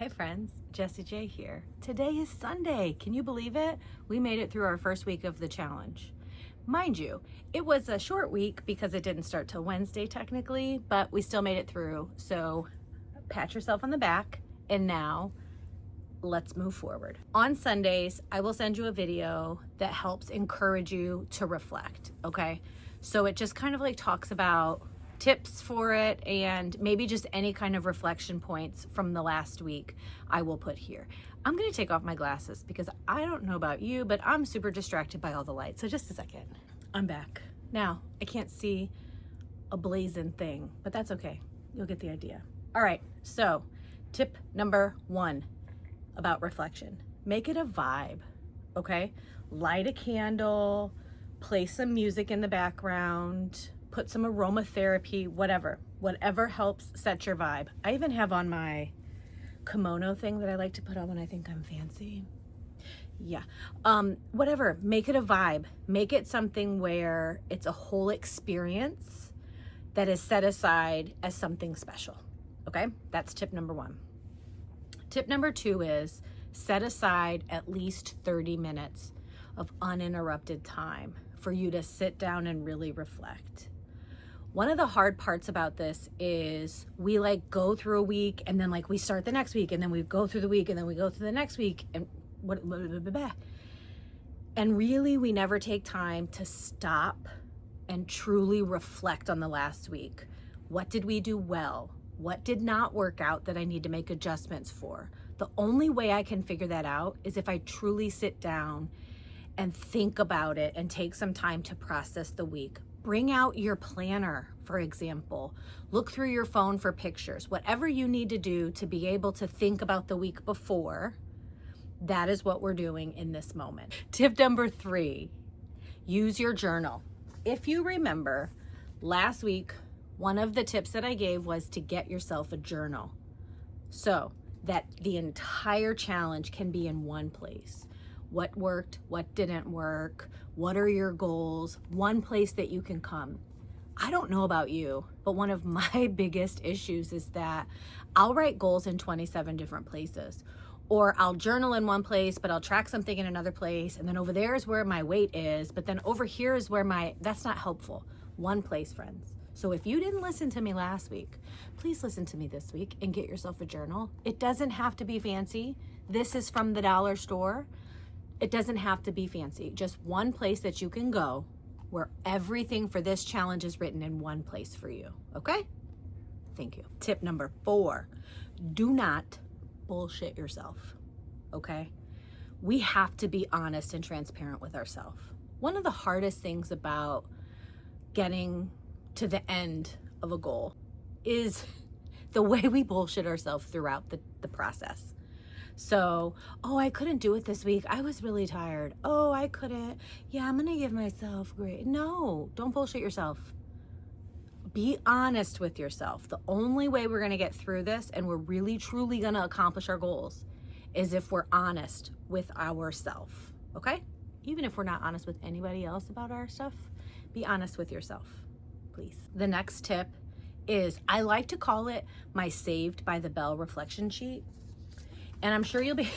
Hey friends, Jessie J here. Today is Sunday. Can you believe it? We made it through our first week of the challenge. Mind you, it was a short week because it didn't start till Wednesday technically, but we still made it through. So pat yourself on the back, and now let's move forward. On Sundays, I will send you a video that helps encourage you to reflect, okay? So it just kind of like talks about tips for it and maybe just any kind of reflection points from the last week I will put here. I'm gonna take off my glasses because I don't know about you, but I'm super distracted by all the lights. So just a second, I'm back. Now, I can't see a blazing thing, but that's okay. You'll get the idea. All right, so tip number 1 about reflection. Make it a vibe, okay? Light a candle, play some music in the background, put some aromatherapy, whatever helps set your vibe. I even have on my kimono thing that I like to put on when I think I'm fancy. Yeah, whatever, make it a vibe. Make it something where it's a whole experience that is set aside as something special, okay? That's tip number 1. Tip number 2 is set aside at least 30 minutes of uninterrupted time for you to sit down and really reflect. One of the hard parts about this is we like go through a week and then like we start the next week and then we go through the week and then we go through the next week and really we never take time to stop and truly reflect on the last week. What did we do well? What did not work out that I need to make adjustments for? The only way I can figure that out is if I truly sit down and think about it and take some time to process the week. Bring out your planner, for example. Look through your phone for pictures. Whatever you need to do to be able to think about the week before, that is what we're doing in this moment. Tip number 3, use your journal. If you remember, last week, one of the tips that I gave was to get yourself a journal so that the entire challenge can be in one place. What worked, what didn't work, what are your goals, one place that you can come. I don't know about you, but one of my biggest issues is that I'll write goals in 27 different places, or I'll journal in one place, but I'll track something in another place, and then over there is where my weight is, but then over here is where that's not helpful. One place, friends. So if you didn't listen to me last week, please listen to me this week and get yourself a journal. It doesn't have to be fancy. This is from the dollar store. It doesn't have to be fancy. Just one place that you can go where everything for this challenge is written in one place for you, okay? Thank you. Tip number 4, do not bullshit yourself, okay? We have to be honest and transparent with ourselves. One of the hardest things about getting to the end of a goal is the way we bullshit ourselves throughout the process. So, oh, I couldn't do it this week. I was really tired. Oh, I couldn't. Yeah, I'm gonna give myself great. No, don't bullshit yourself. Be honest with yourself. The only way we're gonna get through this and we're really truly gonna accomplish our goals is if we're honest with ourselves, okay? Even if we're not honest with anybody else about our stuff, be honest with yourself, please. The next tip is, I like to call it my Saved by the Bell reflection sheet. And I'm sure you'll be,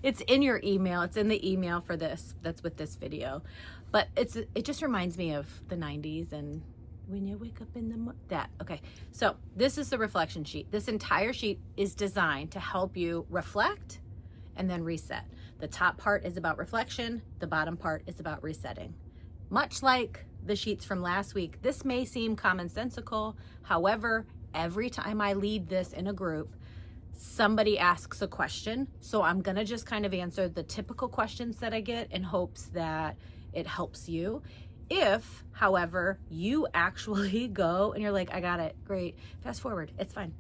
it's in your email. It's in the email for this, that's with this video. But it just reminds me of the 90s and when you wake up in the, okay. So this is the reflection sheet. This entire sheet is designed to help you reflect and then reset. The top part is about reflection. The bottom part is about resetting. Much like the sheets from last week, this may seem commonsensical. However, every time I lead this in a group, somebody asks a question. So I'm gonna just kind of answer the typical questions that I get in hopes that it helps you. If, however, you actually go and you're like, I got it, great, fast forward, it's fine.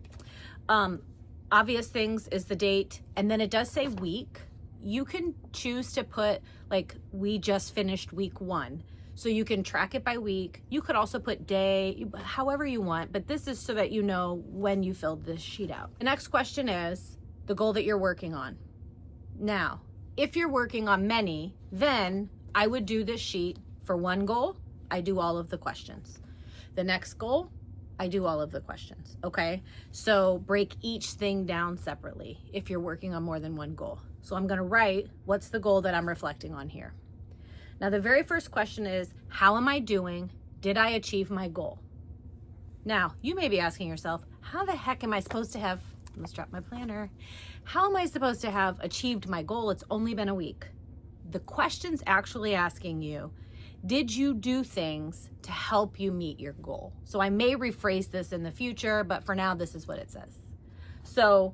Obvious things is the date, and then it does say week. You can choose to put like, we just finished week 1. So you can track it by week. You could also put day, however you want, but this is so that you know when you filled this sheet out. The next question is the goal that you're working on. Now, if you're working on many, then I would do this sheet for one goal. I do all of the questions. The next goal, I do all of the questions, okay? So break each thing down separately if you're working on more than one goal. So I'm gonna write, what's the goal that I'm reflecting on here? Now, the very first question is, how am I doing? Did I achieve my goal? Now, you may be asking yourself, how the heck am I supposed to have, let's drop my planner. How am I supposed to have achieved my goal? It's only been a week. The question's actually asking you, did you do things to help you meet your goal? So I may rephrase this in the future, but for now, this is what it says. So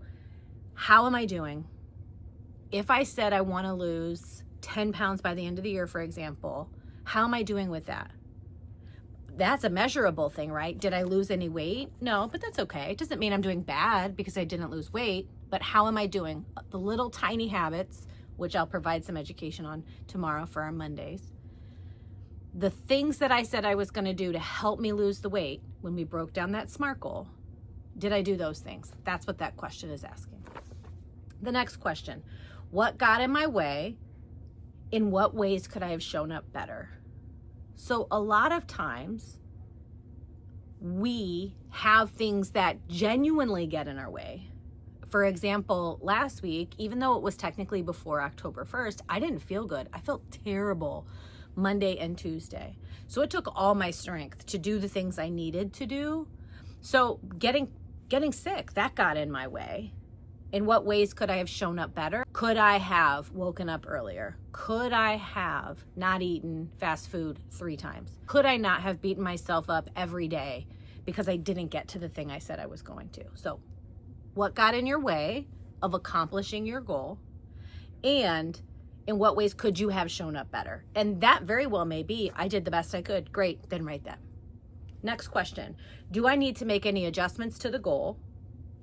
how am I doing? If I said I want to lose 10 pounds by the end of the year, for example, how am I doing with that? That's a measurable thing, right? Did I lose any weight? No, but that's okay. It doesn't mean I'm doing bad because I didn't lose weight, but how am I doing? The little tiny habits, which I'll provide some education on tomorrow for our Mondays. The things that I said I was going to do to help me lose the weight when we broke down that SMART goal, did I do those things? That's what that question is asking. The next question, what got in my way? In what ways could I have shown up better? So a lot of times we have things that genuinely get in our way. For example, last week, even though it was technically before October 1st, I didn't feel good. I felt terrible Monday and Tuesday. So it took all my strength to do the things I needed to do. So getting sick, that got in my way. In what ways could I have shown up better? Could I have woken up earlier? Could I have not eaten fast food 3 times? Could I not have beaten myself up every day because I didn't get to the thing I said I was going to? So what got in your way of accomplishing your goal? And in what ways could you have shown up better? And that very well may be, I did the best I could. Great, then write that. Next question, do I need to make any adjustments to the goal?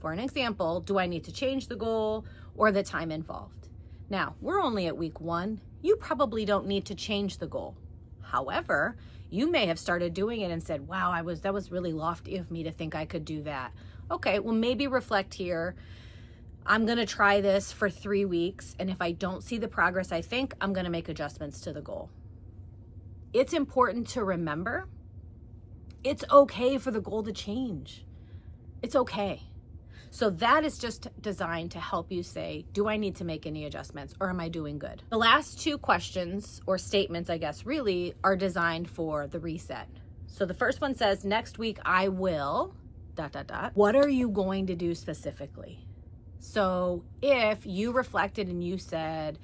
For an example, do I need to change the goal or the time involved? Now, we're only at week 1. You probably don't need to change the goal. However, you may have started doing it and said, wow, that was really lofty of me to think I could do that. Okay, well, maybe reflect here. I'm going to try this for 3 weeks, and if I don't see the progress I think, I'm going to make adjustments to the goal. It's important to remember, it's okay for the goal to change. It's okay. So that is just designed to help you say, do I need to make any adjustments or am I doing good? The last 2 questions or statements, I guess, really are designed for the reset. So the first one says, next week I will, ... What are you going to do specifically? So if you reflected and you said,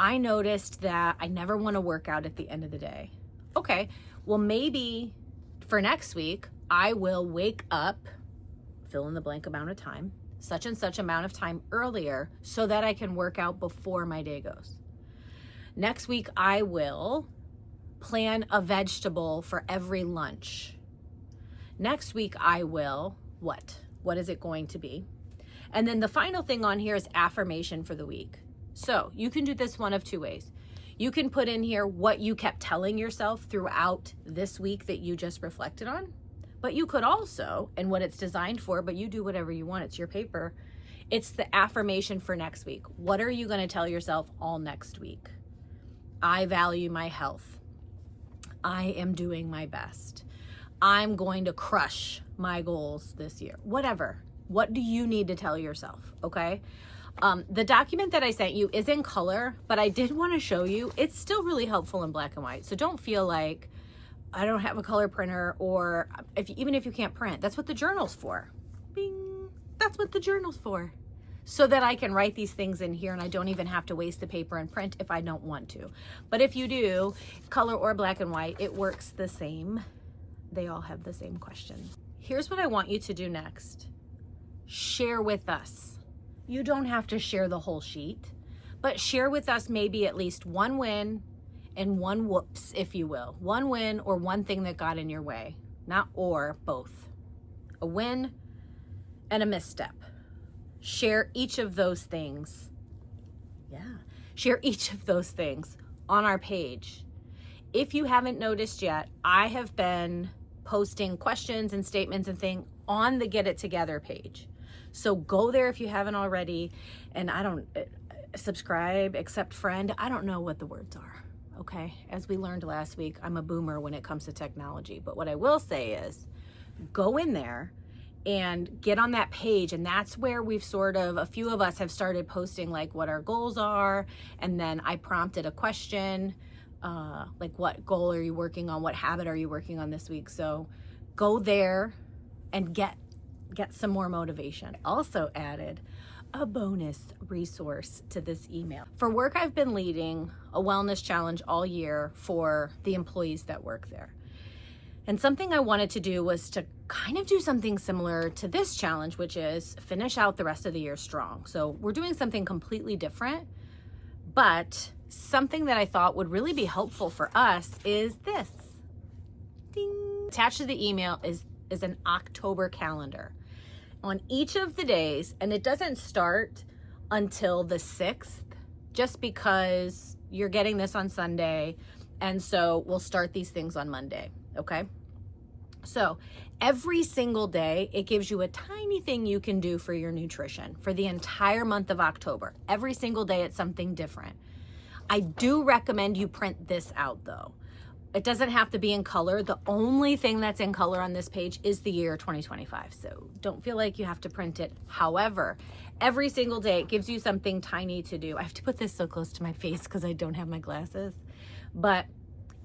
I noticed that I never want to work out at the end of the day. Okay, well, maybe for next week, I will wake up, fill in the blank amount of time, such and such amount of time earlier so that I can work out before my day goes. Next week, I will plan a vegetable for every lunch. Next week, I will, what? What is it going to be? And then the final thing on here is affirmation for the week. So you can do this one of 2 ways. You can put in here what you kept telling yourself throughout this week that you just reflected on. But you could also, and what it's designed for, but you do whatever you want, it's your paper, it's the affirmation for next week. What are you going to tell yourself all next week? I value my health. I am doing my best. I'm going to crush my goals this year. Whatever. What do you need to tell yourself? Okay. The document that I sent you is in color, but I did want to show you, it's still really helpful in black and white. So don't feel like I don't have a color printer, or even if you can't print, that's what the journal's for. Bing. That's what the journal's for. So that I can write these things in here and I don't even have to waste the paper and print if I don't want to. But if you do, color or black and white, it works the same. They all have the same questions. Here's what I want you to do next. Share with us. You don't have to share the whole sheet, but share with us maybe at least one win and one whoops, if you will. One win or one thing that got in your way. Not or, both. A win and a misstep. Share each of those things. Yeah. Share each of those things on our page. If you haven't noticed yet, I have been posting questions and statements and things on the Get It Together page. So go there if you haven't already. And I don't subscribe, accept friend. I don't know what the words are. Okay. As we learned last week, I'm a boomer when it comes to technology. But what I will say is go in there and get on that page. And that's where we've a few of us have started posting like what our goals are. And then I prompted a question, like what goal are you working on? What habit are you working on this week? So go there and get some more motivation. I also added a bonus resource to this email. For work, I've been leading a wellness challenge all year for the employees that work there. And something I wanted to do was to kind of do something similar to this challenge, which is finish out the rest of the year strong. So we're doing something completely different, but something that I thought would really be helpful for us is this. Ding. Attached to the email is an October calendar. On each of the days, and it doesn't start until the 6th, just because you're getting this on Sunday, and so we'll start these things on Monday, okay? So every single day, it gives you a tiny thing you can do for your nutrition for the entire month of October. Every single day, it's something different. I do recommend you print this out, though. It doesn't have to be in color. The only thing that's in color on this page is the year 2025. So don't feel like you have to print it. However, every single day it gives you something tiny to do. I have to put this so close to my face because I don't have my glasses. But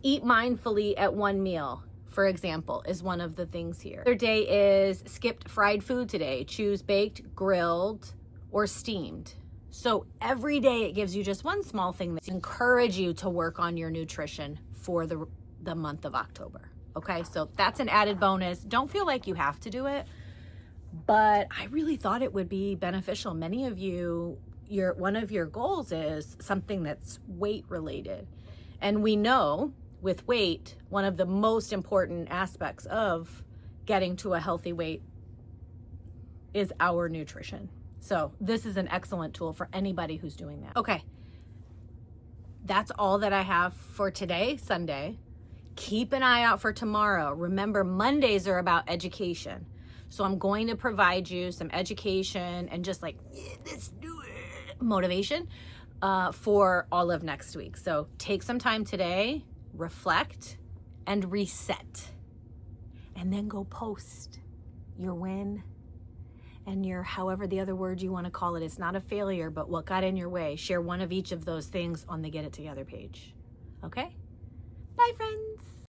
eat mindfully at one meal, for example, is one of the things here. Another day is skipped fried food today. Choose baked, grilled, or steamed. So every day it gives you just one small thing that encourage you to work on your nutrition for the month of October. Okay, so that's an added bonus. Don't feel like you have to do it, but I really thought it would be beneficial. Many of you, one of your goals is something that's weight related. And we know with weight, one of the most important aspects of getting to a healthy weight is our nutrition. So this is an excellent tool for anybody who's doing that. Okay, that's all that I have for today, Sunday. Keep an eye out for tomorrow. Remember, Mondays are about education. So I'm going to provide you some education and just like, yeah, let's do it, motivation for all of next week. So take some time today, reflect, and reset. And then go post your win and your, however the other word you want to call it. It's not a failure, but what got in your way. Share one of each of those things on the Get It Together page. Okay? Bye, friends.